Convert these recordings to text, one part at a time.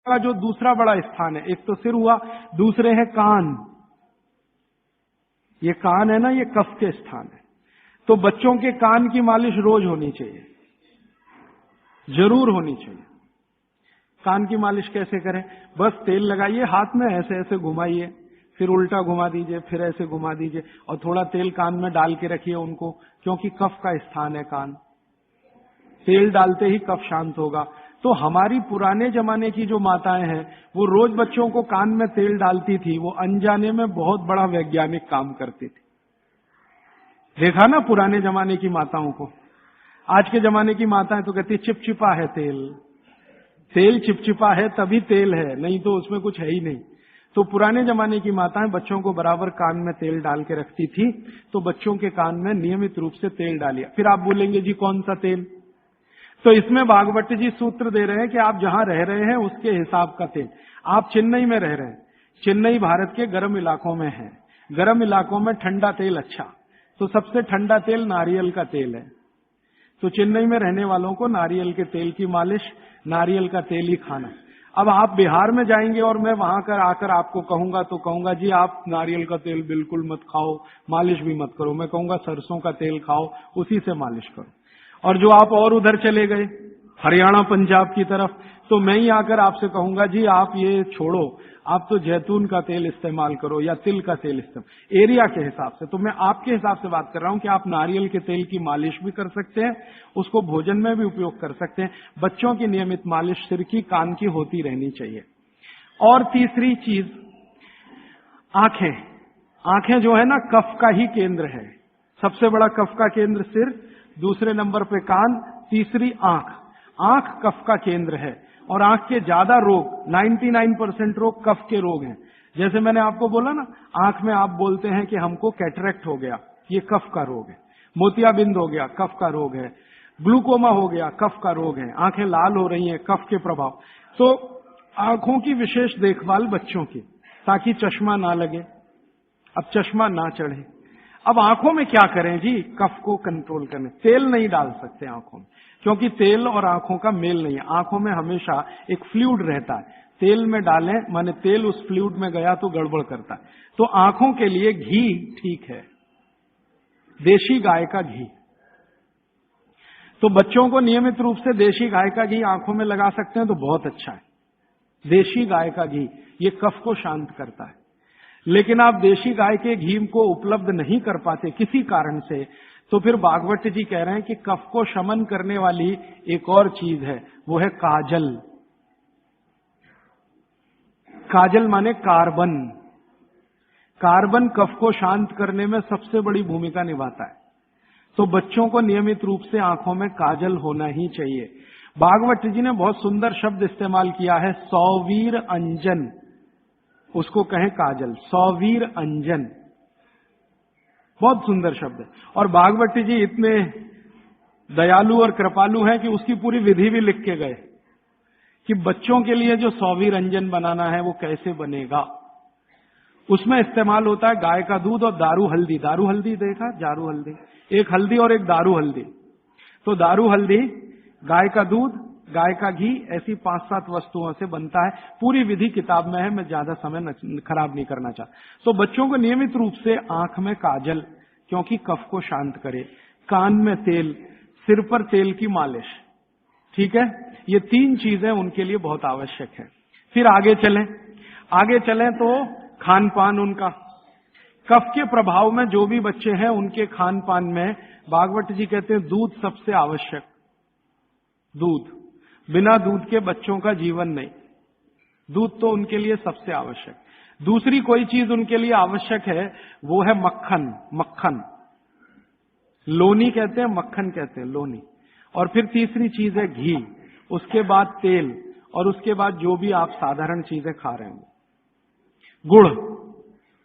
का जो दूसरा बड़ा स्थान है, एक तो सिर हुआ, दूसरे है कान। ये कान है ना, ये कफ के स्थान है। तो बच्चों के कान की मालिश रोज होनी चाहिए, जरूर होनी चाहिए। कान की मालिश कैसे करें? बस तेल लगाइए, हाथ में ऐसे ऐसे घुमाइए, फिर उल्टा घुमा दीजिए, फिर ऐसे घुमा दीजिए, और थोड़ा तेल कान में डाल के रखिए उनको, क्योंकि कफ का स्थान है कान। तेल डालते ही कफ शांत होगा। तो हमारी पुराने जमाने की जो माताएं हैं, वो रोज बच्चों को कान में तेल डालती थी, वो अनजाने में बहुत बड़ा वैज्ञानिक काम करती थी। देखा ना पुराने जमाने की माताओं को। आज के जमाने की माताएं तो कहती चिपचिपा है तेल, तेल चिपचिपा है तभी तेल है, नहीं तो उसमें कुछ है ही नहीं। तो पुराने जमाने की माताएं बच्चों को बराबर कान में तेल डाल के रखती थी, तो बच्चों के कान में नियमित रूप से तेल डालिए। फिर आप बोलेंगे जी कौन सा तेल? तो इसमें भागवत जी सूत्र दे रहे हैं कि आप जहां रह रहे हैं उसके हिसाब का तेल। आप चेन्नई में रह रहे हैं, चेन्नई भारत के गर्म इलाकों में है, गर्म इलाकों में ठंडा तेल अच्छा, तो सबसे ठंडा तेल नारियल का तेल है। तो चेन्नई में रहने वालों को नारियल के तेल की मालिश, नारियल का तेल ही खाना। अब आप बिहार में जाएंगे और मैं वहां कर आकर आपको कहूंगा, तो कहूंगा जी आप नारियल का तेल बिल्कुल मत खाओ, मालिश भी मत करो। मैं कहूंगा सरसों का तेल खाओ, उसी से मालिश करो। और जो आप और उधर चले गए हरियाणा पंजाब की तरफ, तो मैं ही आकर आपसे कहूंगा जी आप ये छोड़ो, आप तो जैतून का तेल इस्तेमाल करो या तिल का तेल इस्तेमाल, एरिया के हिसाब से। तो मैं आपके हिसाब से बात कर रहा हूं कि आप नारियल के तेल की मालिश भी कर सकते हैं, उसको भोजन में भी उपयोग कर सकते हैं। बच्चों की नियमित मालिश सिर की, कान की होती रहनी चाहिए। और तीसरी चीज, आंखें। आंखें जो है ना, कफ का ही केंद्र है। सबसे बड़ा कफ का केंद्र सिर, दूसरे नंबर पे कान, तीसरी आंख। आंख कफ का केंद्र है, और आंख के ज्यादा रोग, 99% रोग कफ के रोग हैं। जैसे मैंने आपको बोला ना, आंख में आप बोलते हैं कि हमको कैटरेक्ट हो गया, ये कफ का रोग है। मोतियाबिंद हो गया, कफ का रोग है। ग्लूकोमा हो गया, कफ का रोग है। आंखें लाल हो रही हैं, कफ के प्रभाव। तो आंखों की विशेष देखभाल बच्चों की, ताकि चश्मा ना लगे, अब चश्मा ना चढ़े। अब आंखों में क्या करें जी? कफ को कंट्रोल करने, तेल नहीं डाल सकते आंखों में, क्योंकि तेल और आंखों का मेल नहीं है। आंखों में हमेशा एक फ्लूइड रहता है, तेल में डालें माने तेल उस फ्लूइड में गया तो गड़बड़ करता है। तो आंखों के लिए घी ठीक है, देशी गाय का घी। तो बच्चों को नियमित रूप से देशी गाय का घी आंखों में लगा सकते हैं तो बहुत अच्छा है। देशी गाय का घी ये कफ को शांत करता है। लेकिन आप देशी गाय के घी को उपलब्ध नहीं कर पाते किसी कारण से, तो फिर भागवत जी कह रहे हैं कि कफ को शमन करने वाली एक और चीज है, वो है काजल। काजल माने कार्बन। कार्बन कफ को शांत करने में सबसे बड़ी भूमिका निभाता है। तो बच्चों को नियमित रूप से आंखों में काजल होना ही चाहिए। भागवत जी ने बहुत सुंदर शब्द इस्तेमाल किया है, सौवीर अंजन, उसको कहें काजल, सौवीर अंजन, बहुत सुंदर शब्द है। और भागवत जी इतने दयालु और कृपालु हैं कि उसकी पूरी विधि भी लिख के गए कि बच्चों के लिए जो सौवीर अंजन बनाना है वो कैसे बनेगा। उसमें इस्तेमाल होता है गाय का दूध और दारू हल्दी। दारू हल्दी देखा? जारू हल्दी, एक हल्दी और एक दारू हल्दी। तो दारू हल्दी, गाय का दूध, गाय का घी, ऐसी 5-7 वस्तुओं से बनता है। पूरी विधि किताब में है, मैं ज्यादा समय खराब नहीं करना चाहता। तो बच्चों को नियमित रूप से आंख में काजल, क्योंकि कफ को शांत करे, कान में तेल, सिर पर तेल की मालिश, ठीक है? ये 3 चीजें उनके लिए बहुत आवश्यक है। फिर आगे चलें तो खान पान उनका, कफ के प्रभाव में जो भी बच्चे हैं उनके खान पान में भागवत जी कहते हैं दूध सबसे आवश्यक। दूध, बिना दूध के बच्चों का जीवन नहीं, दूध तो उनके लिए सबसे आवश्यक। दूसरी कोई चीज उनके लिए आवश्यक है, वो है मक्खन। मक्खन, लोनी कहते हैं, मक्खन कहते हैं, लोनी। और फिर तीसरी चीज है घी, उसके बाद तेल, और उसके बाद जो भी आप साधारण चीजें खा रहे हैं। गुड़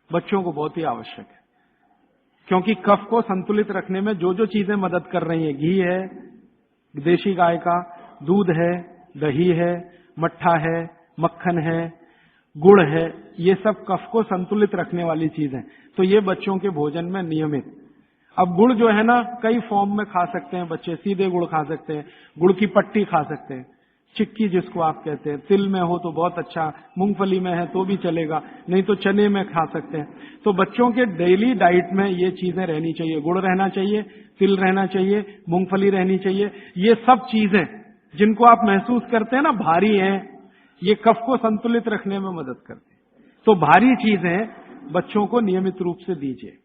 बच्चों को बहुत ही आवश्यक है, क्योंकि कफ को संतुलित रखने में जो जो चीजें मदद कर रही हैं, घी है, देशी गाय का दूध है, दही है, मट्ठा है, मक्खन है, गुड़ है, ये सब कफ को संतुलित रखने वाली चीजें। तो ये बच्चों के भोजन में नियमित। अब गुड़ जो है ना, कई फॉर्म में खा सकते हैं बच्चे। सीधे गुड़ खा सकते हैं, गुड़ की पट्टी खा सकते हैं, चिक्की जिसको आप कहते हैं, तिल में हो तो बहुत अच्छा, मूंगफली में है तो भी चलेगा, नहीं तो चने में खा सकते हैं। तो बच्चों के डेली डाइट में ये चीजें रहनी चाहिए, गुड़ रहना चाहिए, तिल रहना चाहिए, मूंगफली रहनी चाहिए। ये सब चीजें जिनको आप महसूस करते हैं ना भारी हैं, ये कफ को संतुलित रखने में मदद करते हैं। तो भारी चीजें बच्चों को नियमित रूप से दीजिए।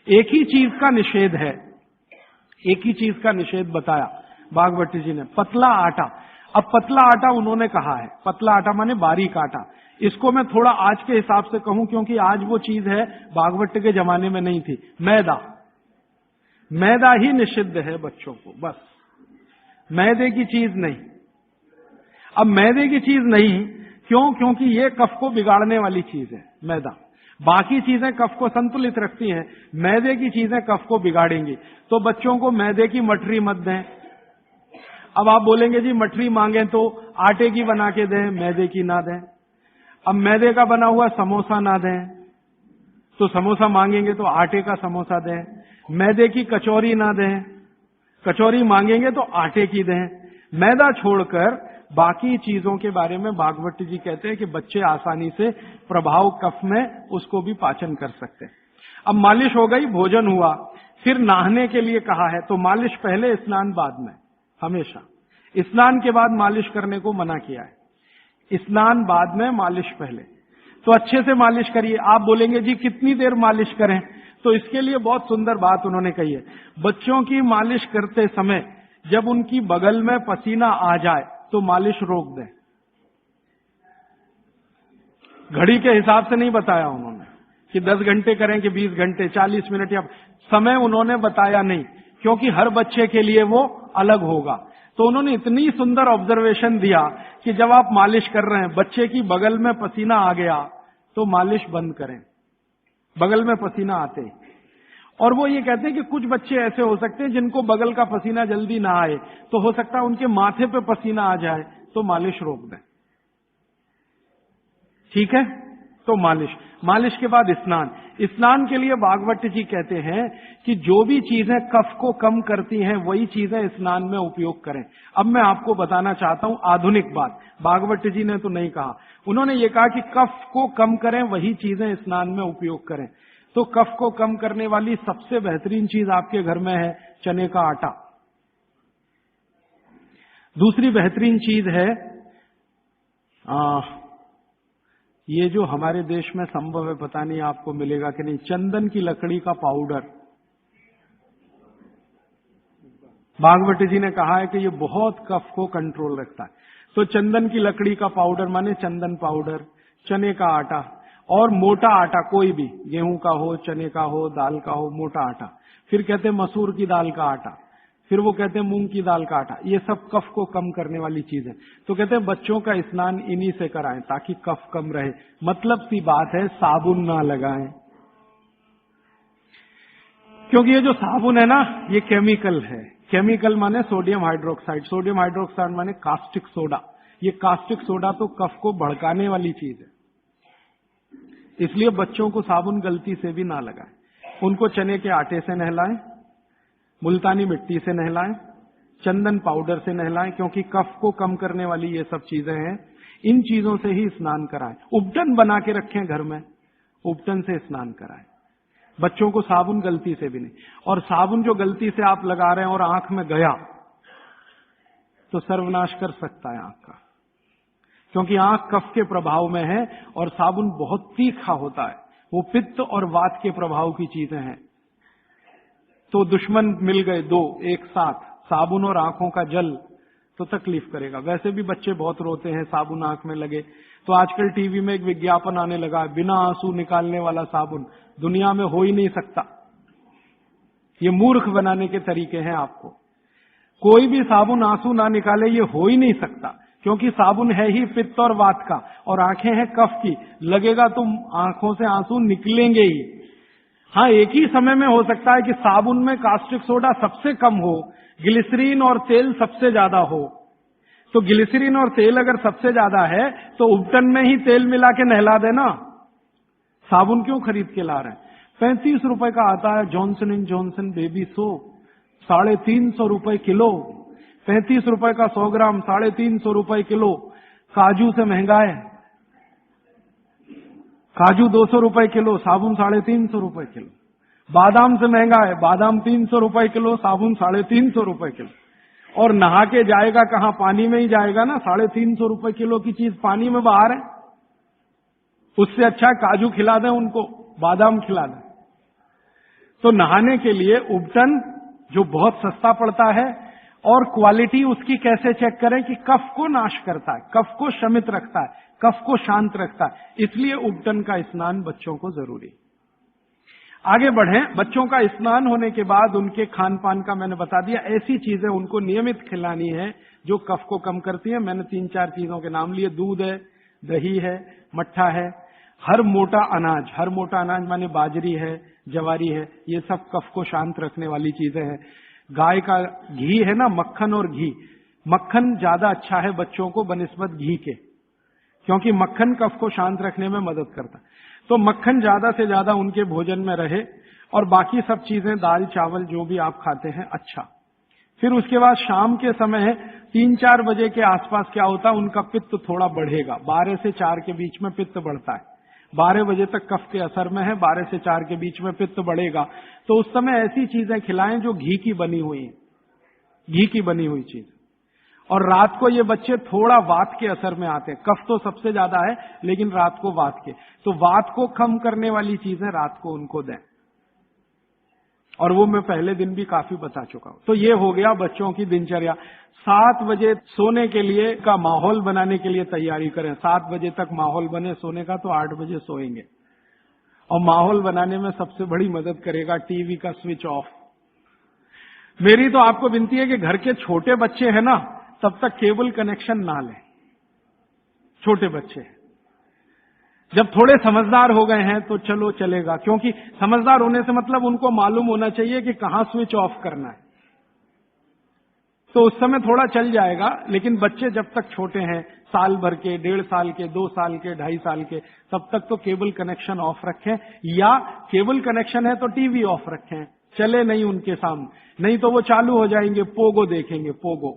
एक ही चीज का निषेध है, एक ही चीज का निषेध बताया भागवती जी ने, पतला आटा। अब पतला आटा उन्होंने कहा है, पतला आटा माने बारीक आटा। इसको मैं थोड़ा आज के हिसाब से कहूं, क्योंकि आज वो चीज है भागवत के जमाने में नहीं थी। मैदा, मैदा ही निषिद्ध है बच्चों को, बस मैदे की चीज नहीं। अब मैदे की चीज नहीं क्यों? क्योंकि ये कफ को बिगाड़ने वाली चीज है मैदा। बाकी चीजें कफ को संतुलित रखती हैं, मैदे की चीजें कफ को बिगाड़ेंगी। तो बच्चों को मैदे की मठरी मत दें। अब आप बोलेंगे जी मठरी मांगे तो आटे की बना के दें, मैदे की ना दें। अब मैदे का बना हुआ समोसा ना दें, तो समोसा मांगेंगे तो आटे का समोसा दें। मैदे की कचौरी ना दें, कचौरी मांगेंगे तो आटे की दें। मैदा छोड़कर बाकी चीजों के बारे में भागवत जी कहते हैं कि बच्चे आसानी से प्रभाव कफ में उसको भी पाचन कर सकते हैं। अब मालिश हो गई, भोजन हुआ, फिर नहाने के लिए कहा है, तो मालिश पहले, स्नान बाद में। हमेशा स्नान के बाद मालिश करने को मना किया है, स्नान बाद में, मालिश पहले। तो अच्छे से मालिश करिए। आप बोलेंगे जी कितनी देर मालिश करें? तो इसके लिए बहुत सुंदर बात उन्होंने कही है। बच्चों की मालिश करते समय जब उनकी बगल में पसीना आ जाए तो मालिश रोक दें। घड़ी के हिसाब से नहीं बताया उन्होंने कि 10 घंटे करें कि 20 घंटे, 40 मिनट, या समय उन्होंने बताया नहीं, क्योंकि हर बच्चे के लिए वो अलग होगा। तो उन्होंने इतनी सुंदर ऑब्जर्वेशन दिया कि जब आप मालिश कर रहे हैं, बच्चे की बगल में पसीना आ गया तो मालिश बंद करें, बगल में पसीना आते ही। और वो ये कहते हैं कि कुछ बच्चे ऐसे हो सकते हैं जिनको बगल का पसीना जल्दी ना आए, तो हो सकता है उनके माथे पे पसीना आ जाए, तो मालिश रोक दें। ठीक है? तो मालिश के बाद स्नान। स्नान के लिए भागवत जी कहते हैं कि जो भी चीजें कफ को कम करती हैं वही चीजें स्नान में उपयोग करें। अब मैं आपको बताना चाहता हूं आधुनिक बात, भागवत जी ने तो नहीं कहा। उन्होंने ये कहा कि कफ को कम करें वही चीजें स्नान में उपयोग करें। तो कफ को कम करने वाली सबसे बेहतरीन चीज आपके घर में है चने का आटा। दूसरी बेहतरीन चीज है ये जो हमारे देश में संभव है, पता नहीं आपको मिलेगा कि नहीं, चंदन की लकड़ी का पाउडर। भागवती जी ने कहा है कि ये बहुत कफ को कंट्रोल रखता है। तो चंदन की लकड़ी का पाउडर माने चंदन पाउडर, चने का आटा, और मोटा आटा कोई भी, गेहूं का हो, चने का हो, दाल का हो, मोटा आटा। फिर कहते हैं मसूर की दाल का आटा, फिर वो कहते हैं मूंग की दाल का आटा। ये सब कफ को कम करने वाली चीज है। तो कहते हैं बच्चों का स्नान इन्हीं से कराएं ताकि कफ कम रहे। मतलब सी बात है, साबुन ना लगाएं, क्योंकि ये जो साबुन है ना, ये केमिकल है। केमिकल माने सोडियम हाइड्रोक्साइड, सोडियम हाइड्रोक्साइड माने कास्टिक सोडा। ये कास्टिक सोडा तो कफ को भड़काने वाली चीज है, इसलिए बच्चों को साबुन गलती से भी ना लगाएं। उनको चने के आटे से नहलाएं, मुल्तानी मिट्टी से नहलाएं, चंदन पाउडर से नहलाएं, क्योंकि कफ को कम करने वाली ये सब चीजें हैं। इन चीजों से ही स्नान कराएं। उपटन बना के रखें घर में, उपटन से स्नान कराएं बच्चों को, साबुन गलती से भी नहीं। और साबुन जो गलती से आप लगा रहे हैं और आंख में गया तो सर्वनाश कर सकता है आंख का, क्योंकि आंख कफ के प्रभाव में है और साबुन बहुत तीखा होता है। वो पित्त और वात के प्रभाव की चीजें हैं। तो दुश्मन मिल गए दो एक साथ, साबुन और आंखों का जल, तो तकलीफ करेगा। वैसे भी बच्चे बहुत रोते हैं साबुन आंख में लगे। तो आजकल टीवी में एक विज्ञापन आने लगा है, बिना आंसू निकालने वाला साबुन दुनिया में हो ही नहीं सकता। ये मूर्ख बनाने के तरीके हैं आपको। कोई भी साबुन आंसू ना निकाले, ये हो ही नहीं सकता, क्योंकि साबुन है ही पित्त और वात का और आंखें हैं कफ की। लगेगा तो आंखों से आंसू निकलेंगे ही। हाँ, एक ही समय में हो सकता है कि साबुन में कास्टिक सोडा सबसे कम हो, ग्लिसरीन और तेल सबसे ज्यादा हो। तो ग्लिसरीन और तेल अगर सबसे ज्यादा है तो उपटन में ही तेल मिला के नहला देना। साबुन क्यों खरीद के ला रहे हैं? 35 रुपए का आता है Johnson and Johnson baby soap, 350 रुपए किलो। 35 रुपए का 100 ग्राम 350 रुपए किलो काजू से महंगा है। काजू 200 रुपए किलो, साबुन 350 रुपए किलो। बादाम से महंगा है, बादाम 300 रुपए किलो, साबुन 350 रुपए किलो। और नहा के जाएगा कहां? पानी में ही जाएगा ना। 350 रुपए किलो की चीज पानी में बाहर है। उससे अच्छा काजू खिला दें उनको, बादाम खिला दें। तो नहाने के लिए उबटन जो बहुत सस्ता पड़ता है, और क्वालिटी उसकी कैसे चेक करें कि कफ को नाश करता है, कफ को शमित रखता है, कफ को शांत रखता है, इसलिए उबटन का स्नान बच्चों को जरूरी। आगे बढ़ें। बच्चों का स्नान होने के बाद उनके खान पान का मैंने बता दिया। ऐसी चीजें उनको नियमित खिलानी है जो कफ को कम करती है। मैंने 3-4 चीजों के नाम लिए। दूध है, दही है, मट्ठा है, हर मोटा अनाज माने बाजरी है, जवारी है, ये सब कफ को शांत रखने वाली चीजें हैं। गाय का घी है ना, मक्खन और घी। मक्खन ज्यादा अच्छा है बच्चों को बनिस्बत घी के, क्योंकि मक्खन कफ को शांत रखने में मदद करता है। तो मक्खन ज्यादा से ज्यादा उनके भोजन में रहे, और बाकी सब चीजें दाल चावल जो भी आप खाते हैं अच्छा। फिर उसके बाद शाम के समय 3-4 बजे के आसपास क्या होता है, उनका पित्त थोड़ा बढ़ेगा। 12 से 4 के बीच में पित्त बढ़ता है। 12 बजे तक कफ के असर में है, 12 से 4 के बीच में पित्त बढ़ेगा। तो उस समय ऐसी चीजें खिलाएं जो घी की बनी हुई चीज। और रात को ये बच्चे थोड़ा वात के असर में आते हैं। कफ तो सबसे ज्यादा है, लेकिन रात को वात के, तो वात को कम करने वाली चीजें रात को उनको दें। और वो मैं पहले दिन भी काफी बता चुका हूं। तो ये हो गया बच्चों की दिनचर्या। 7 बजे सोने के लिए का माहौल बनाने के लिए तैयारी करें। 7 बजे तक माहौल बने सोने का, तो 8 बजे सोएंगे। और माहौल बनाने में सबसे बड़ी मदद करेगा टीवी का स्विच ऑफ। मेरी तो आपको विनती है कि घर के छोटे बच्चे हैं ना, तब तक केबल कनेक्शन ना लें। छोटे बच्चे जब थोड़े समझदार हो गए हैं तो चलो चलेगा, क्योंकि समझदार होने से मतलब उनको मालूम होना चाहिए कि कहां स्विच ऑफ करना है। तो उस समय थोड़ा चल जाएगा। लेकिन बच्चे जब तक छोटे हैं, साल भर के, 1.5 साल के, 2 साल के, 2.5 साल के, तब तक तो केबल कनेक्शन ऑफ रखें। या केबल कनेक्शन है तो टीवी ऑफ रखें, चले नहीं उनके सामने, नहीं तो वो चालू हो जाएंगे। पोगो देखेंगे, पोगो।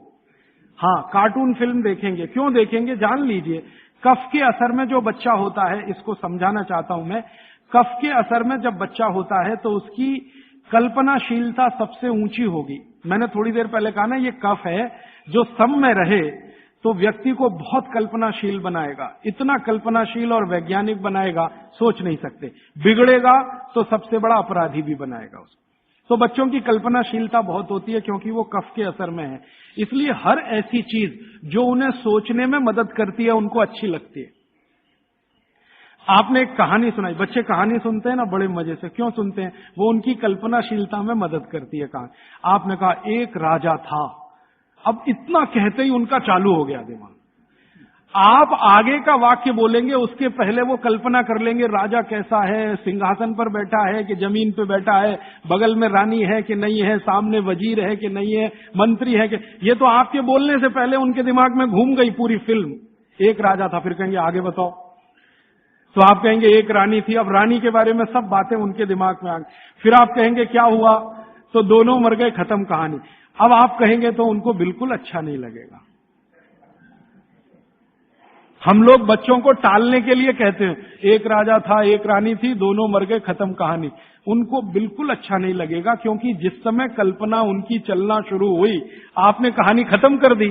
हाँ, कार्टून फिल्म देखेंगे। क्यों देखेंगे जान लीजिए। कफ के असर में जो बच्चा होता है, इसको समझाना चाहता हूं मैं। कफ के असर में जब बच्चा होता है तो उसकी कल्पनाशीलता सबसे ऊंची होगी। मैंने थोड़ी देर पहले कहा ना, ये कफ है जो सम में रहे तो व्यक्ति को बहुत कल्पनाशील बनाएगा। इतना कल्पनाशील और वैज्ञानिक बनाएगा, सोच नहीं सकते। बिगड़ेगा तो सबसे बड़ा अपराधी भी बनाएगा उसको। तो बच्चों की कल्पनाशीलता बहुत होती है, क्योंकि वो कफ के असर में है। इसलिए हर ऐसी चीज जो उन्हें सोचने में मदद करती है उनको अच्छी लगती है। आपने एक कहानी सुनाई, बच्चे कहानी सुनते हैं ना बड़े मजे से। क्यों सुनते हैं? वो उनकी कल्पनाशीलता में मदद करती है कहानी। आपने कहा एक राजा था, अब इतना कहते ही उनका चालू हो गया दिमाग। आप आगे का वाक्य बोलेंगे, उसके पहले वो कल्पना कर लेंगे राजा कैसा है, सिंहासन पर बैठा है कि जमीन पे बैठा है, बगल में रानी है कि नहीं है, सामने वजीर है कि नहीं है, मंत्री है कि। ये तो आपके बोलने से पहले उनके दिमाग में घूम गई पूरी फिल्म। एक राजा था, फिर कहेंगे आगे बताओ, तो आप कहेंगे एक रानी थी। अब रानी के बारे में सब बातें उनके दिमाग में आ गई। फिर आप कहेंगे क्या हुआ, तो दोनों मर गए, खत्म कहानी। अब आप कहेंगे तो उनको बिल्कुल अच्छा नहीं लगेगा। हम लोग बच्चों को टालने के लिए कहते हैं, एक राजा था, एक रानी थी, दोनों मर गए, खत्म कहानी। उनको बिल्कुल अच्छा नहीं लगेगा, क्योंकि जिस समय कल्पना उनकी चलना शुरू हुई, आपने कहानी खत्म कर दी।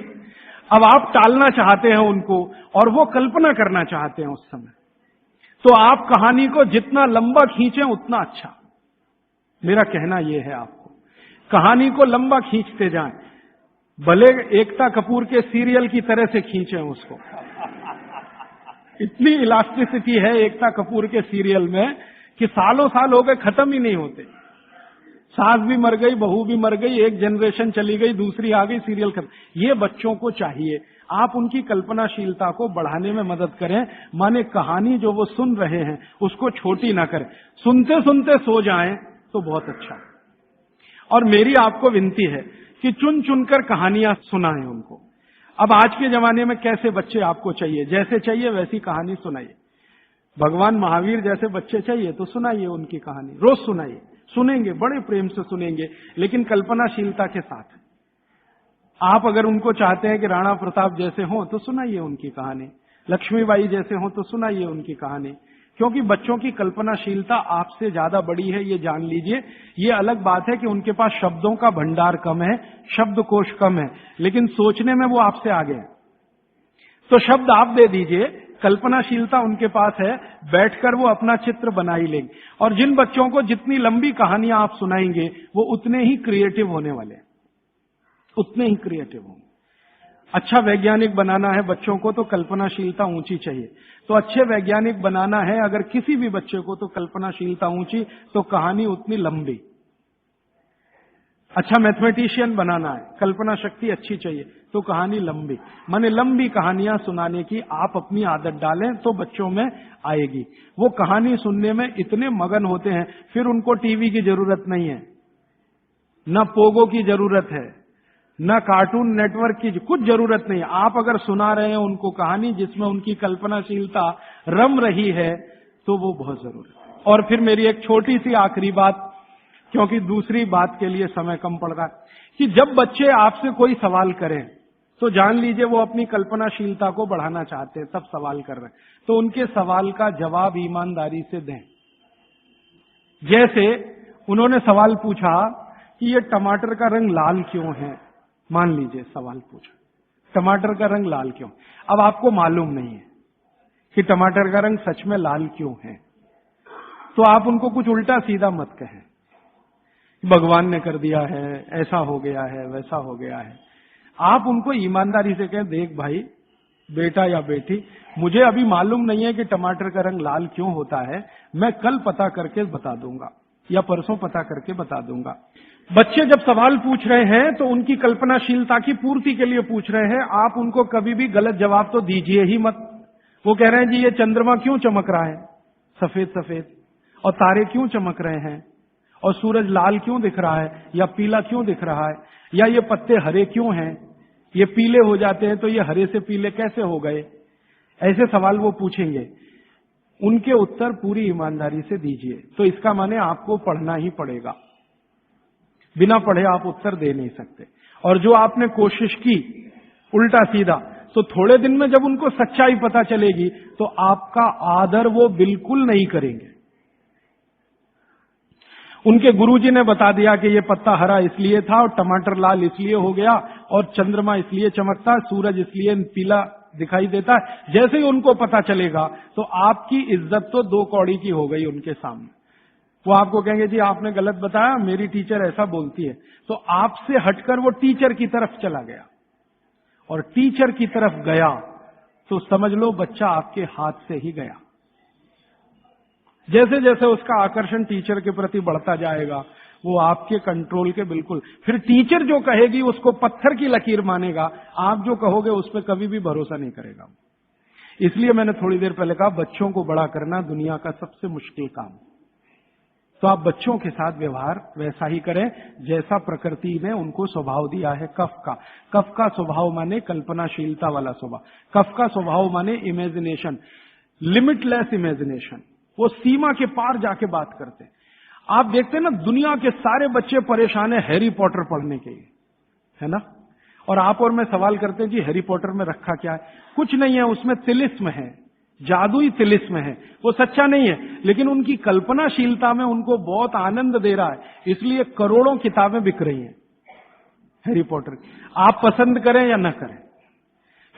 अब आप टालना चाहते हैं उनको, और वो कल्पना करना चाहते हैं उस समय। तो आप कहानी को जितना लंबा खींचें उतना अच्छा। मेरा कहना यह है आपको, कहानी को लंबा खींचते जाएं, भले एकता कपूर के सीरियल की तरह से खींचें उसको। इतनी इलास्टिसिटी है एकता कपूर के सीरियल में कि सालों साल हो गए, खत्म ही नहीं होते। सास भी मर गई, बहू भी मर गई, एक जनरेशन चली गई, दूसरी आ गई, सीरियल खत्म। ये बच्चों को चाहिए, आप उनकी कल्पनाशीलता को बढ़ाने में मदद करें। माने कहानी जो वो सुन रहे हैं उसको छोटी ना करें, सुनते सुनते सो जाएं तो बहुत अच्छा। और मेरी आपको विनती है कि चुन चुनकर कहानियां सुनाएं उनको। अब आज के जमाने में कैसे बच्चे आपको चाहिए, जैसे चाहिए वैसी कहानी सुनाइए। भगवान महावीर जैसे बच्चे चाहिए तो सुनाइए उनकी कहानी, रोज सुनाइए। सुनेंगे, बड़े प्रेम से सुनेंगे, लेकिन कल्पनाशीलता के साथ। आप अगर उनको चाहते हैं कि राणा प्रताप जैसे हों तो सुनाइए उनकी कहानी, लक्ष्मीबाई जैसे हों तो सुनाइए उनकी कहानी, क्योंकि बच्चों की कल्पनाशीलता आपसे ज्यादा बड़ी है, ये जान लीजिए। ये अलग बात है कि उनके पास शब्दों का भंडार कम है, शब्दकोश कम है, लेकिन सोचने में वो आपसे आगे है। तो शब्द आप दे दीजिए, कल्पनाशीलता उनके पास है, बैठकर वो अपना चित्र बना ही लेंगे। और जिन बच्चों को जितनी लंबी कहानियां आप सुनाएंगे वो उतने ही क्रिएटिव होने वाले हैं, उतने ही क्रिएटिव होंगे। अच्छा वैज्ञानिक बनाना है बच्चों को तो कल्पनाशीलता ऊंची चाहिए। तो अच्छे वैज्ञानिक बनाना है अगर किसी भी बच्चे को तो कल्पनाशीलता ऊंची, तो कहानी उतनी लंबी। अच्छा मैथमेटिशियन बनाना है, कल्पना शक्ति अच्छी चाहिए तो कहानी लंबी। माने लंबी कहानियां सुनाने की आप अपनी आदत डालें तो बच्चों में आएगी। वो कहानी सुनने में इतने मगन होते हैं, फिर उनको टीवी की जरूरत नहीं है, न पोगो की जरूरत है, न कार्टून नेटवर्क की कुछ जरूरत नहीं। आप अगर सुना रहे हैं उनको कहानी जिसमें उनकी कल्पनाशीलता रम रही है तो वो बहुत जरूरी है। और फिर मेरी एक छोटी सी आखिरी बात, क्योंकि दूसरी बात के लिए समय कम पड़ रहा है, कि जब बच्चे आपसे कोई सवाल करें तो जान लीजिए वो अपनी कल्पनाशीलता को बढ़ाना चाहते हैं, तब सवाल कर रहे हैं। तो उनके सवाल का जवाब ईमानदारी से दें। जैसे उन्होंने सवाल पूछा कि ये टमाटर का रंग लाल क्यों है, मान लीजिए सवाल पूछा टमाटर का रंग लाल क्यों। अब आपको मालूम नहीं है कि टमाटर का रंग सच में लाल क्यों है, तो आप उनको कुछ उल्टा सीधा मत कहें, भगवान ने कर दिया है, ऐसा हो गया है, वैसा हो गया है। आप उनको ईमानदारी से कहें, देख भाई बेटा या बेटी, मुझे अभी मालूम नहीं है कि टमाटर का रंग लाल क्यों होता है, मैं कल पता करके बता दूंगा या परसों पता करके बता दूंगा। बच्चे जब सवाल पूछ रहे हैं तो उनकी कल्पनाशीलता की पूर्ति के लिए पूछ रहे हैं, आप उनको कभी भी गलत जवाब तो दीजिए ही मत। वो कह रहे हैं जी ये चंद्रमा क्यों चमक रहा है सफेद सफेद, और तारे क्यों चमक रहे हैं, और सूरज लाल क्यों दिख रहा है या पीला क्यों दिख रहा है, या ये पत्ते हरे क्यों हैं, ये पीले हो जाते हैं तो ये हरे से पीले कैसे हो गए। ऐसे सवाल वो पूछेंगे, उनके उत्तर पूरी ईमानदारी से दीजिए। तो इसका माने आपको पढ़ना ही पड़ेगा, बिना पढ़े आप उत्तर दे नहीं सकते। और जो आपने कोशिश की उल्टा सीधा, तो थोड़े दिन में जब उनको सच्चाई पता चलेगी तो आपका आदर वो बिल्कुल नहीं करेंगे। उनके गुरुजी ने बता दिया कि ये पत्ता हरा इसलिए था और टमाटर लाल इसलिए हो गया और चंद्रमा इसलिए चमकता है, सूरज इसलिए पीला दिखाई देता है। जैसे ही उनको पता चलेगा तो आपकी इज्जत तो 2 कौड़ी की हो गई उनके सामने। वो आपको कहेंगे जी आपने गलत बताया, मेरी टीचर ऐसा बोलती है। तो आपसे हटकर वो टीचर की तरफ चला गया, और टीचर की तरफ गया तो समझ लो बच्चा आपके हाथ से ही गया। जैसे जैसे उसका आकर्षण टीचर के प्रति बढ़ता जाएगा वो आपके कंट्रोल के बिल्कुल, फिर टीचर जो कहेगी उसको पत्थर की लकीर मानेगा, आप जो कहोगे उस पर कभी भी भरोसा नहीं करेगा। इसलिए मैंने थोड़ी देर पहले कहा बच्चों को बड़ा करना दुनिया का सबसे मुश्किल काम। तो आप बच्चों के साथ व्यवहार वैसा ही करें जैसा प्रकृति ने उनको स्वभाव दिया है। कफ का स्वभाव माने कल्पनाशीलता वाला स्वभाव, कफ का स्वभाव माने इमेजिनेशन, लिमिटलेस इमेजिनेशन। वो सीमा के पार जाके बात करते हैं। आप देखते हैं ना दुनिया के सारे बच्चे परेशान है हैरी पॉटर पढ़ने के लिए, है ना, और आप और मैं सवाल करते हैं जी हैरी पॉटर में रखा क्या है। कुछ नहीं है, उसमें तिलिस्म है, जादुई तिलिस्म है, वो सच्चा नहीं है, लेकिन उनकी कल्पनाशीलता में उनको बहुत आनंद दे रहा है, इसलिए करोड़ों किताबें बिक रही हैं हैरी पॉटर की। आप पसंद करें या न करें,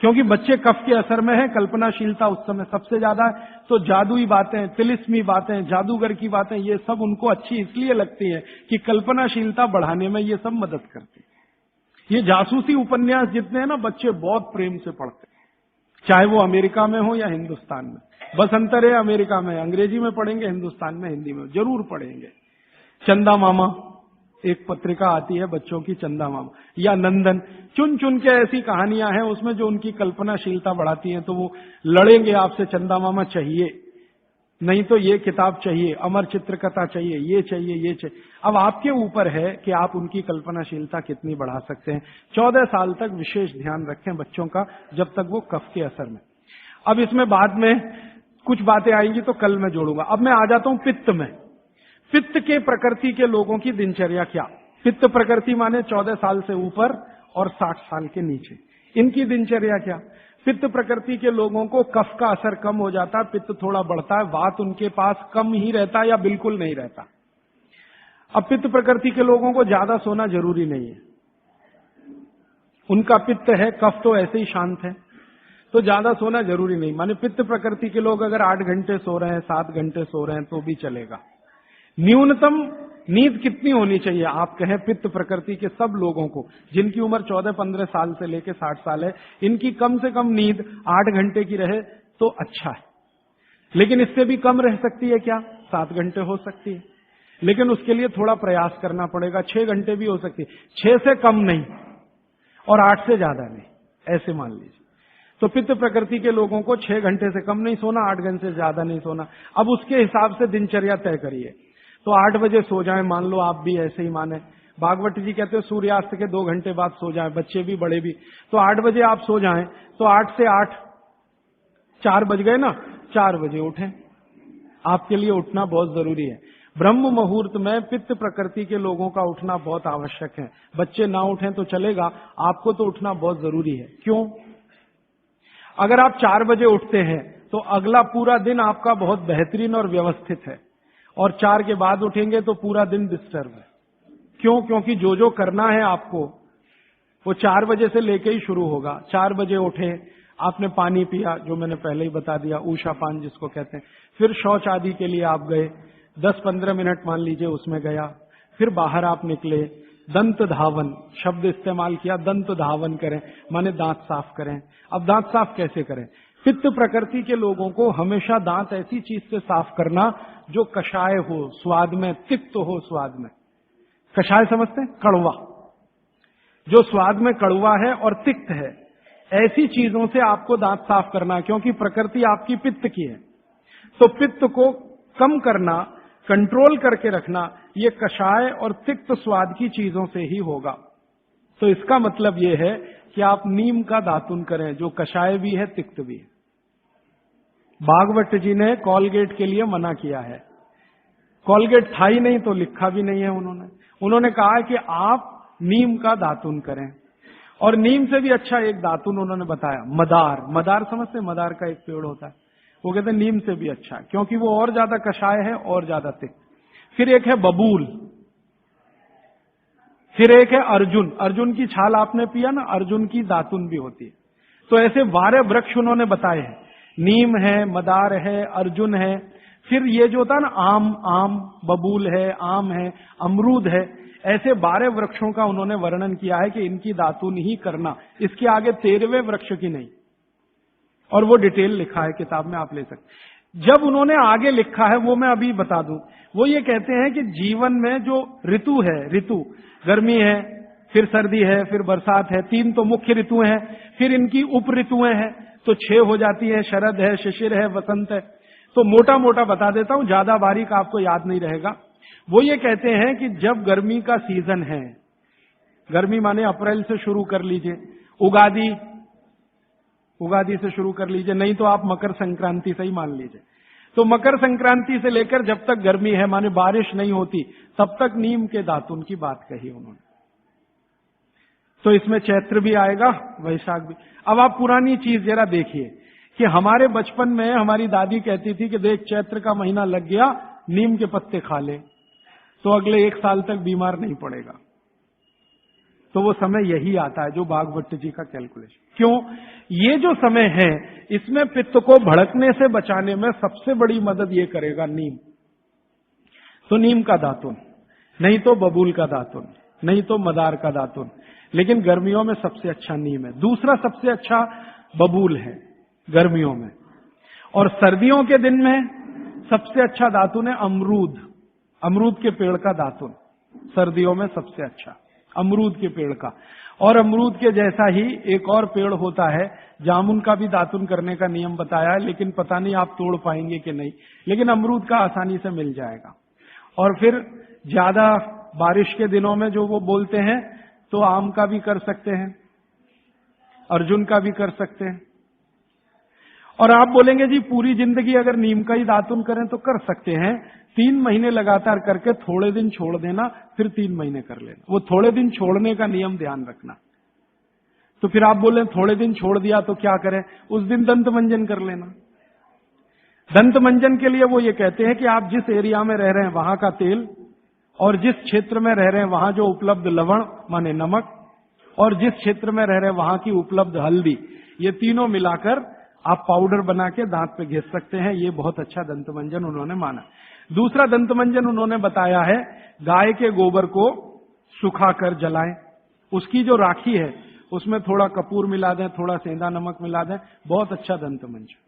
क्योंकि बच्चे कफ के असर में है, कल्पनाशीलता उस समय सबसे ज्यादा है। तो जादुई बातें, तिलिस्मी बातें, जादूगर की बातें, ये सब उनको अच्छी इसलिए लगती है कि कल्पनाशीलता बढ़ाने में ये सब मदद करती है। ये जासूसी उपन्यास जितने हैं ना बच्चे बहुत प्रेम से पढ़ते हैं, चाहे वो अमेरिका में हो या हिंदुस्तान में। बस अंतर है अमेरिका में अंग्रेजी में पढ़ेंगे, हिंदुस्तान में हिंदी में जरूर पढ़ेंगे। चंदा मामा एक पत्रिका आती है बच्चों की, चंदा मामा या नंदन, चुन चुन के ऐसी कहानियां हैं उसमें जो उनकी कल्पनाशीलता बढ़ाती हैं। तो वो लड़ेंगे आपसे, चंदा मामा चाहिए, नहीं तो ये किताब चाहिए, अमर चित्रकथा चाहिए, ये चाहिए, ये चाहिए। अब आपके ऊपर है कि आप उनकी कल्पनाशीलता कितनी बढ़ा सकते हैं। 14 साल तक विशेष ध्यान रखें बच्चों का, जब तक वो कफ के असर में। अब इसमें बाद में कुछ बातें आएंगी तो कल मैं जोड़ूंगा। अब मैं आ जाता हूं पित्त में। पित्त के प्रकृति के लोगों की दिनचर्या क्या। पित्त प्रकृति माने 14 साल से ऊपर और 60 साल के नीचे। इनकी दिनचर्या क्या? पित्त प्रकृति के लोगों को कफ का असर कम हो जाता है, पित्त थोड़ा बढ़ता है, वात उनके पास कम ही रहता है या बिल्कुल नहीं रहता। अब पित्त प्रकृति के लोगों को ज्यादा सोना जरूरी नहीं है, उनका पित्त है, कफ तो ऐसे ही शांत है, तो ज्यादा सोना जरूरी नहीं। माने पित्त प्रकृति के लोग अगर 8 घंटे सो रहे हैं, 7 घंटे सो रहे हैं तो भी चलेगा। न्यूनतम नींद कितनी होनी चाहिए? आप कहें पित्त प्रकृति के सब लोगों को जिनकी उम्र 14-15 साल से लेकर 60 साल है, इनकी कम से कम नींद 8 घंटे की रहे तो अच्छा है। लेकिन इससे भी कम रह सकती है क्या? 7 घंटे हो सकती है, लेकिन उसके लिए थोड़ा प्रयास करना पड़ेगा। 6 घंटे भी हो सकती है, 6 से कम नहीं और 8 से ज्यादा नहीं, ऐसे मान लीजिए। तो पित्त प्रकृति के लोगों को 6 घंटे से कम नहीं सोना, 8 घंटे से ज्यादा नहीं सोना। अब उसके हिसाब से दिनचर्या तय करिए। तो 8 बजे सो जाएं, मान लो आप भी ऐसे ही माने। भागवत जी कहते हैं सूर्यास्त के 2 घंटे बाद सो जाएं, बच्चे भी बड़े भी। तो 8 बजे आप सो जाएं, तो 8 से 8 4 बज गए ना, 4 बजे उठें। आपके लिए उठना बहुत जरूरी है। ब्रह्म मुहूर्त में पित्त प्रकृति के लोगों का उठना बहुत आवश्यक है। बच्चे ना उठें तो चलेगा, आपको तो उठना बहुत जरूरी है। क्यों? अगर आप 4 बजे उठते हैं तो अगला पूरा दिन आपका बहुत बेहतरीन और व्यवस्थित है, और 4 के बाद उठेंगे तो पूरा दिन डिस्टर्ब है। क्यों? क्योंकि जो जो करना है आपको वो 4 बजे से लेके ही शुरू होगा। 4 बजे उठे, आपने पानी पिया, जो मैंने पहले ही बता दिया, ऊषा पान जिसको कहते हैं। फिर शौच आदि के लिए आप गए, 10-15 मिनट मान लीजिए उसमें गया। फिर बाहर आप निकले, दंत धावन शब्द इस्तेमाल किया, दंत धावन करें माने दांत साफ करें। अब दांत साफ कैसे करें? पित्त प्रकृति के लोगों को हमेशा दांत ऐसी चीज से साफ करना जो कषाय हो, स्वाद में तिक्त हो। स्वाद में कषाय समझते हैं? कड़वा, जो स्वाद में कड़वा है और तिक्त है, ऐसी चीजों से आपको दांत साफ करना है, क्योंकि प्रकृति आपकी पित्त की है। तो पित्त को कम करना, कंट्रोल करके रखना, ये कषाय और तिक्त स्वाद की चीजों से ही होगा। तो इसका मतलब ये है कि आप नीम का दातुन करें, जो कषाय भी है, तिक्त भी है। भागवत जी ने कॉलगेट के लिए मना किया है। कॉलगेट था ही नहीं तो लिखा भी नहीं है उन्होंने कहा कि आप नीम का दातुन करें। और नीम से भी अच्छा एक दातुन उन्होंने बताया, मदार। मदार समझते? मदार का एक पेड़ होता है, वो कहते हैं नीम से भी अच्छा है, क्योंकि वो और ज्यादा कषाय है और ज्यादा तिक्त। फिर एक है बबूल, फिर एक है अर्जुन। अर्जुन की छाल आपने पिया ना, अर्जुन की दातुन भी होती है। तो ऐसे 12 वृक्ष उन्होंने बताए हैं, नीम है, मदार है, अर्जुन है। फिर ये जो होता है ना आम, बबूल है, आम है, अमरूद है, ऐसे 12 वृक्षों का उन्होंने वर्णन किया है कि इनकी दातुन ही करना, इसके आगे 13वें वृक्ष की नहीं। और वो डिटेल लिखा है किताब में, आप ले सकते। जब उन्होंने आगे लिखा है वो मैं अभी बता दूं। वो ये कहते हैं कि जीवन में जो ऋतु है, ऋतु गर्मी है, फिर सर्दी है, फिर बरसात है, 3 तो मुख्य ऋतु हैं। फिर इनकी उप ऋतुएं हैं, तो 6 हो जाती है, शरद है, शिशिर है, वसंत है। तो मोटा मोटा बता देता हूं, ज्यादा बारीक आपको याद नहीं रहेगा। वो ये कहते हैं कि जब गर्मी का सीजन है, गर्मी माने अप्रैल से शुरू कर लीजिए, उगादी से शुरू कर लीजिए, नहीं तो आप मकर संक्रांति से ही मान लीजिए। तो मकर संक्रांति से लेकर जब तक गर्मी है, माने बारिश नहीं होती, तब तक नीम के दातुन की बात कही उन्होंने। तो इसमें चैत्र भी आएगा, वैशाख भी। अब आप पुरानी चीज जरा देखिए कि हमारे बचपन में हमारी दादी कहती थी कि देख चैत्र का महीना लग गया, नीम के पत्ते खा ले तो अगले 1 साल तक बीमार नहीं पड़ेगा। तो वो समय यही आता है जो भागवत जी का कैलकुलेशन। क्यों? ये जो समय है इसमें पित्त को भड़कने से बचाने में सबसे बड़ी मदद ये करेगा नीम। तो नीम का दातुन, नहीं तो बबूल का दातुन, नहीं तो मदार का दातुन, लेकिन गर्मियों में सबसे अच्छा नीम है। दूसरा सबसे अच्छा बबूल है गर्मियों में, और सर्दियों के दिन में सबसे अच्छा दातुन है अमरूद। अमरूद के पेड़ का दातुन सर्दियों में सबसे अच्छा, अमरूद के पेड़ का। और अमरूद के जैसा ही एक और पेड़ होता है, जामुन का भी दातुन करने का नियम बताया है, लेकिन पता नहीं आप तोड़ पाएंगे कि नहीं, लेकिन अमरूद का आसानी से मिल जाएगा। और फिर ज्यादा बारिश के दिनों में जो वो बोलते हैं, तो आम का भी कर सकते हैं, अर्जुन का भी कर सकते हैं। और आप बोलेंगे जी पूरी जिंदगी अगर नीम का ही दातुन करें तो कर सकते हैं। 3 महीने लगातार करके थोड़े दिन छोड़ देना, फिर 3 महीने कर लेना। वो थोड़े दिन छोड़ने का नियम ध्यान रखना। तो फिर आप बोले थोड़े दिन छोड़ दिया तो क्या करें, उस दिन दंत मंजन कर लेना। दंत मंजन के लिए वो ये कहते हैं कि आप जिस एरिया में रह रहे हैं वहां का तेल, और जिस क्षेत्र में रह रहे हैं वहां जो उपलब्ध लवण माने नमक, और जिस क्षेत्र में रह रहे हैं वहां की उपलब्ध हल्दी, ये तीनों मिलाकर आप पाउडर बना के दांत पे घिस सकते हैं। ये बहुत अच्छा दंत मंजन उन्होंने माना। दूसरा दंत मंजन उन्होंने बताया है गाय के गोबर को सुखाकर जलाएं, उसकी जो राखी है उसमें थोड़ा कपूर मिला दें, थोड़ा सेंधा नमक मिला दें, बहुत अच्छा दंत मंजन।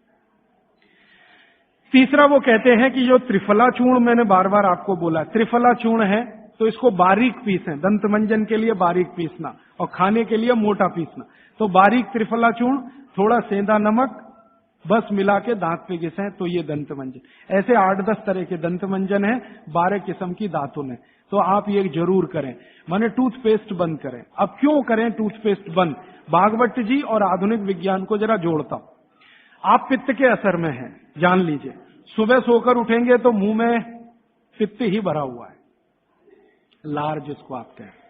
तीसरा वो कहते हैं कि जो त्रिफला चूर्ण मैंने बार बार आपको बोला, त्रिफला चूर्ण है तो इसको बारीक पीसें, दंत मंजन के लिए बारीक पीसना और खाने के लिए मोटा पीसना। तो बारीक त्रिफला चूर्ण, थोड़ा सेंधा नमक, बस मिला के दांत पे घिसें तो ये दंत मंजन। ऐसे 8-10 तरह के दंत मंजन है, 12 किस्म की दातुन है। तो आप ये जरूर करें, माने टूथपेस्ट बंद करें। अब क्यों करें टूथपेस्ट बंद? भागवत जी और आधुनिक विज्ञान को जरा जोड़ता हूं। आप पित्त के असर में हैं, जान लीजिए। सुबह सोकर उठेंगे तो मुंह में पित्त ही भरा हुआ है, लार जिसको आप कहते हैं।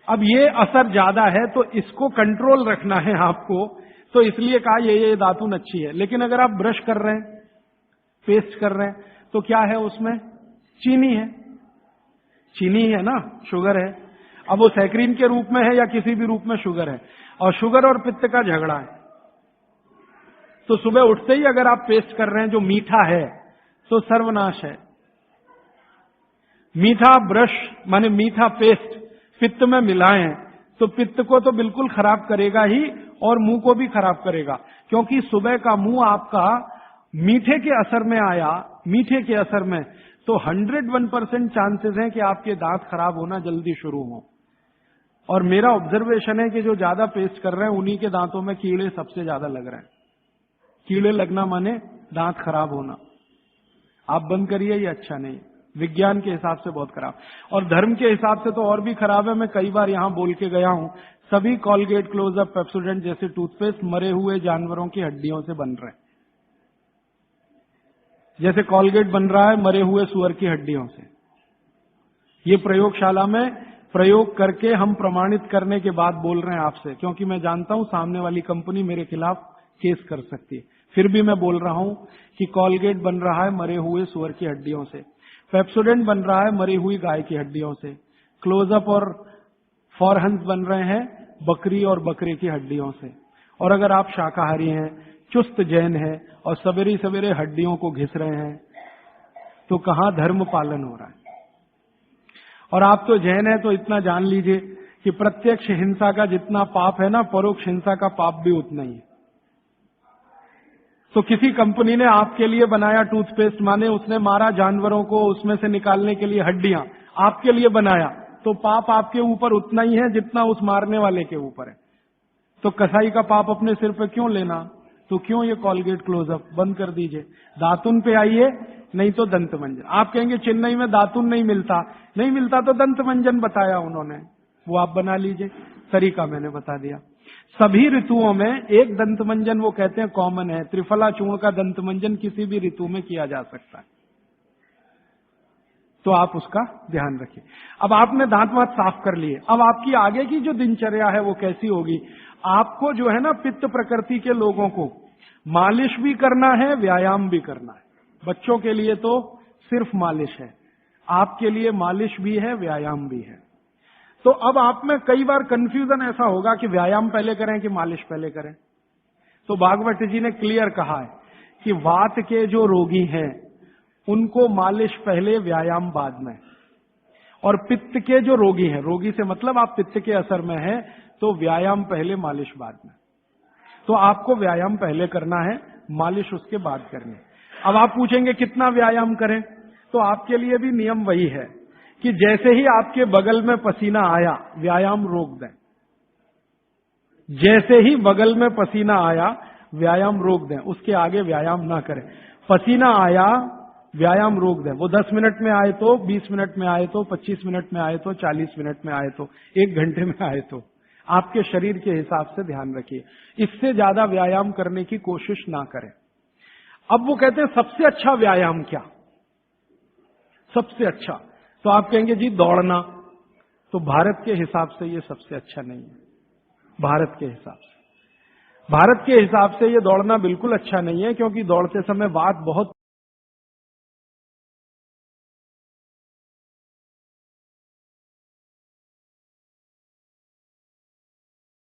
अब ये असर ज्यादा है तो इसको कंट्रोल रखना है आपको, तो इसलिए कहा ये दातुन अच्छी है। लेकिन अगर आप ब्रश कर रहे हैं, पेस्ट कर रहे हैं, तो क्या है उसमें? चीनी है, चीनी है ना, शुगर है। अब वो सैक्रीन के रूप में है या किसी भी रूप में शुगर है, और शुगर और पित्त का झगड़ा है। तो सुबह उठते ही अगर आप पेस्ट कर रहे हैं जो मीठा है तो सर्वनाश है। मीठा ब्रश माने मीठा पेस्ट पित्त में मिलाएं तो पित्त को तो बिल्कुल खराब करेगा ही, और मुंह को भी खराब करेगा। क्योंकि सुबह का मुंह आपका मीठे के असर में आया, मीठे के असर में, तो 101% चांसेस हैं कि आपके दांत खराब होना जल्दी शुरू हो। और मेरा ऑब्जर्वेशन है कि जो ज्यादा पेस्ट कर रहे हैं उन्हीं के दांतों में कीड़े सबसे ज्यादा लग रहे हैं। कीड़े लगना माने दांत खराब होना। आप बंद करिए, ये अच्छा नहीं, विज्ञान के हिसाब से बहुत खराब, और धर्म के हिसाब से तो और भी खराब है। मैं कई बार यहां बोल के गया हूं, सभी कॉलगेट, क्लोजअप, पेप्सोडेंट जैसे टूथपेस्ट मरे हुए जानवरों की हड्डियों से बन रहे हैं। जैसे कॉलगेट बन रहा है मरे हुए सुअर की हड्डियों से। ये प्रयोगशाला में प्रयोग करके हम प्रमाणित करने के बाद बोल रहे हैं आपसे, क्योंकि मैं जानता हूं सामने वाली कंपनी मेरे खिलाफ केस कर सकती है। फिर भी मैं बोल रहा हूं कि कॉलगेट बन रहा है मरे हुए सुअर की हड्डियों से, पेप्सोडेंट बन रहा है मरी हुई गाय की हड्डियों से, क्लोजअप और फॉरहंस बन रहे हैं बकरी और बकरे की हड्डियों से। और अगर आप शाकाहारी हैं, चुस्त जैन हैं और सवेरे सवेरे हड्डियों को घिस रहे हैं, तो कहां धर्म पालन हो रहा है? और आप तो जैन हैं तो इतना जान लीजिए कि प्रत्यक्ष हिंसा का जितना पाप है ना, परोक्ष हिंसा का पाप भी उतना ही है। तो किसी कंपनी ने आपके लिए बनाया टूथपेस्ट, माने उसने मारा जानवरों को, उसमें से निकालने के लिए हड्डियां आपके लिए बनाया, तो पाप आपके ऊपर उतना ही है जितना उस मारने वाले के ऊपर है। तो कसाई का पाप अपने सिर पे क्यों लेना? तो क्यों ये कॉलगेट, क्लोजअप बंद कर दीजिए, दातुन पे आइए, नहीं तो दंत मंजन। आप कहेंगे चेन्नई में दातुन नहीं मिलता, नहीं मिलता तो दंत मंजन बताया उन्होंने, वो आप बना लीजिए, तरीका मैंने बता दिया। सभी ऋतुओं में एक दंत मंजन वो कहते हैं कॉमन है, त्रिफला चूर्ण का दंत मंजन किसी भी ऋतु में किया जा सकता है, तो आप उसका ध्यान रखिए। अब आपने दांत वात साफ कर लिए, अब आपकी आगे की जो दिनचर्या है वो कैसी होगी? आपको जो है ना, पित्त प्रकृति के लोगों को मालिश भी करना है, व्यायाम भी करना है। बच्चों के लिए तो सिर्फ मालिश है, आपके लिए मालिश भी है, व्यायाम भी है। तो अब आप में कई बार कंफ्यूजन ऐसा होगा कि व्यायाम पहले करें कि मालिश पहले करें। तो भागवत जी ने क्लियर कहा है कि वात के जो रोगी हैं उनको मालिश पहले, व्यायाम बाद में। और पित्त के जो रोगी हैं, रोगी से मतलब आप पित्त के असर में हैं, तो व्यायाम पहले, मालिश बाद में। तो आपको व्यायाम पहले करना है, मालिश उसके बाद करनी है। अब आप पूछेंगे कितना व्यायाम करें? तो आपके लिए भी नियम वही है कि जैसे ही आपके बगल में पसीना आया, व्यायाम रोक दें। जैसे ही बगल में पसीना आया, व्यायाम रोक दें, उसके आगे व्यायाम ना करें। पसीना आया, व्यायाम रोक दें। वो 10 मिनट में आए तो, 20 मिनट में आए तो, 25 मिनट में आए तो, 40 मिनट में आए तो, 1 घंटे में आए तो, आपके शरीर के हिसाब से ध्यान रखिए। इससे ज्यादा व्यायाम करने की कोशिश ना करें। अब वो कहते हैं सबसे अच्छा व्यायाम क्या? सबसे अच्छा, तो आप कहेंगे जी दौड़ना, तो भारत के हिसाब से ये सबसे अच्छा नहीं है। भारत के हिसाब से। भारत के हिसाब से ये दौड़ना बिल्कुल अच्छा नहीं है, क्योंकि दौड़ते समय वात बहुत